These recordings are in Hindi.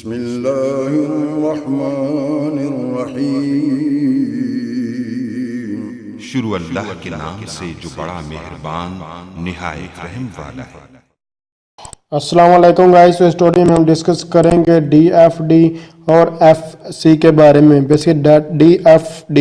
बिस्मिल्लाहिर्रहमानिर्रहीम। शुरू अल्लाह के नाम से जो बड़ा मेहरबान निहायत रहम वाला है। अस्सलाम वालेकुम गाइस। तो स्टोरी में हम डिस्कस करेंगे DFD और FC के बारे में। Basically DFD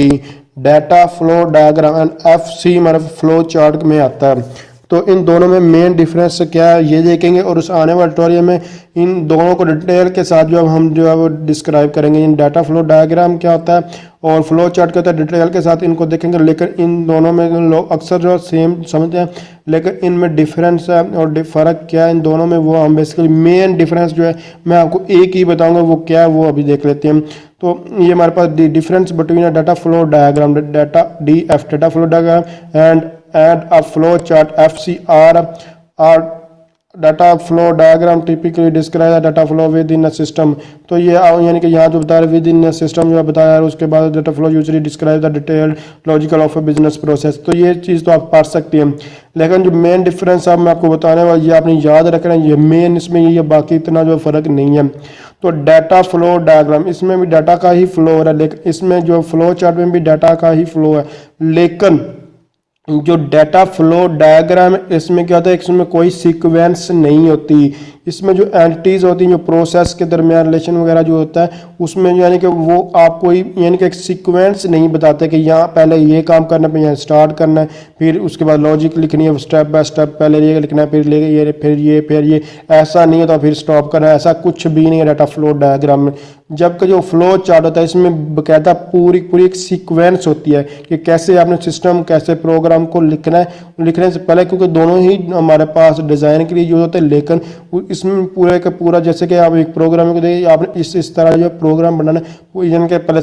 data flow diagram and FC मतलब फ्लो चार्ट में आता है। तो इन दोनों में मेन डिफरेंस क्या है ये देखेंगे और उस आने वाले ट्यूटोरियल में इन दोनों को डिटेल के साथ जो हम जो है वो डिस्क्राइब करेंगे। इन डाटा फ्लो डायग्राम क्या होता है और फ्लो चार्ट क्या होता है डिटेल के साथ इनको देखेंगे। लेकिन इन दोनों में लोग अक्सर जो सेम समझते हैं लेकिन इनमें डिफरेंस है और फ़र्क क्या है इन दोनों में वो हम बेसिकली मेन डिफरेंस जो है मैं आपको एक ही बताऊंगा वो क्या है वो अभी देख लेते हैं। तो ये हमारे पास difference between data flow diagram data flow diagram and a flow chart FCR or data flow diagram typically describe the data flow within a system। तो ये यानी कि यहाँ जो बता रहे within a system जो बताया है उसके बाद data flow usually describe the detailed logical of a business process। तो ये चीज़ तो आप पढ़ सकते हैं लेकिन जो मेन डिफरेंस अब मैं आपको बताने वाला ये आपने याद रखना है ये मेन इसमें ये बाकी इतना जो फ़र्क नहीं है। तो डाटा फ्लो डायग्राम इसमें भी डाटा का ही फ्लो है लेकिन इसमें जो फ्लो चार्ट में भी डाटा का ही फ्लो है। लेकिन जो डाटा फ्लो डायग्राम इसमें क्या होता है इसमें कोई सीक्वेंस नहीं होती। इसमें जो एंटिटीज़ होती हैं जो प्रोसेस के दरमियान रिलेशन वगैरह जो होता है उसमें यानी कि वो आपको यानी कि एक सीक्वेंस नहीं बताते कि यहाँ पहले ये काम करना है यहाँ स्टार्ट करना है फिर उसके बाद लॉजिक लिखनी है स्टेप बाय स्टेप पहले ये लिखना है फिर ये ऐसा नहीं होता फिर स्टॉप करना है। ऐसा कुछ भी नहीं है डाटा फ्लो डायग्राम में। जबकि जो फ्लो चार्ट होता है इसमें बकायदा पूरी एक सीक्वेंस होती है कि कैसे आपने सिस्टम कैसे प्रोग्राम को लिखना है लिखने से पहले क्योंकि दोनों ही हमारे पास डिज़ाइन के लिए यूज होते हैं। लेकिन इसमें पूरा का पूरा जैसे कि आप एक प्रोग्राम को देखिए आपने इस तरह जो प्रोग्राम बनाना है वो यानी कि पहले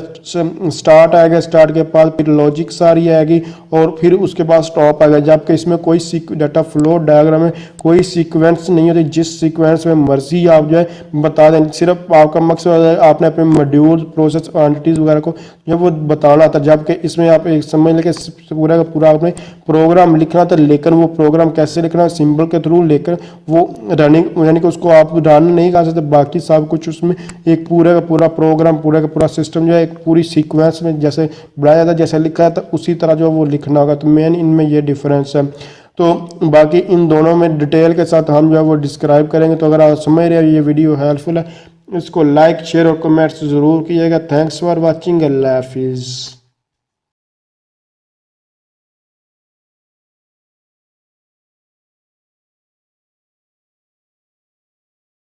स्टार्ट आएगा स्टार्ट के बाद फिर लॉजिक सारी आएगी और फिर उसके बाद स्टॉप आएगा। जबकि इसमें कोई डाटा फ्लो डायग्राम में कोई सीक्वेंस नहीं होती। जिस सीक्वेंस में मर्जी आप जो है बता दें सिर्फ आपका मकसद आपने अपने मॉड्यूल प्रोसेस एंटिटीज़ वगैरह को जो वो बताना था। जबकि इसमें आप एक समझ लें कि पूरा का पूरा आपने प्रोग्राम लिखना था लेकिन वो प्रोग्राम कैसे लिखना सिंबल के थ्रू लेकर वो रनिंग यानी कि उसको आप रन नहीं कर सकते। बाकी सब कुछ उसमें एक पूरा का पूरा प्रोग्राम पूरा का पूरा सिस्टम जो है एक पूरी सीक्वेंस में जैसे बनाया जाता है जैसे लिखा है तो उसी तरह जो वो लिखना होगा। तो मेन इनमें ये डिफरेंस है। तो बाकी इन दोनों में डिटेल के साथ हम जो है वो डिस्क्राइब करेंगे। तो अगर आप समझ रहे हैं ये वीडियो हेल्पफुल है इसको लाइक शेयर और कमेंट्स ज़रूर कीजिएगा। Thanks for watching. अल्लाह हाफिज़।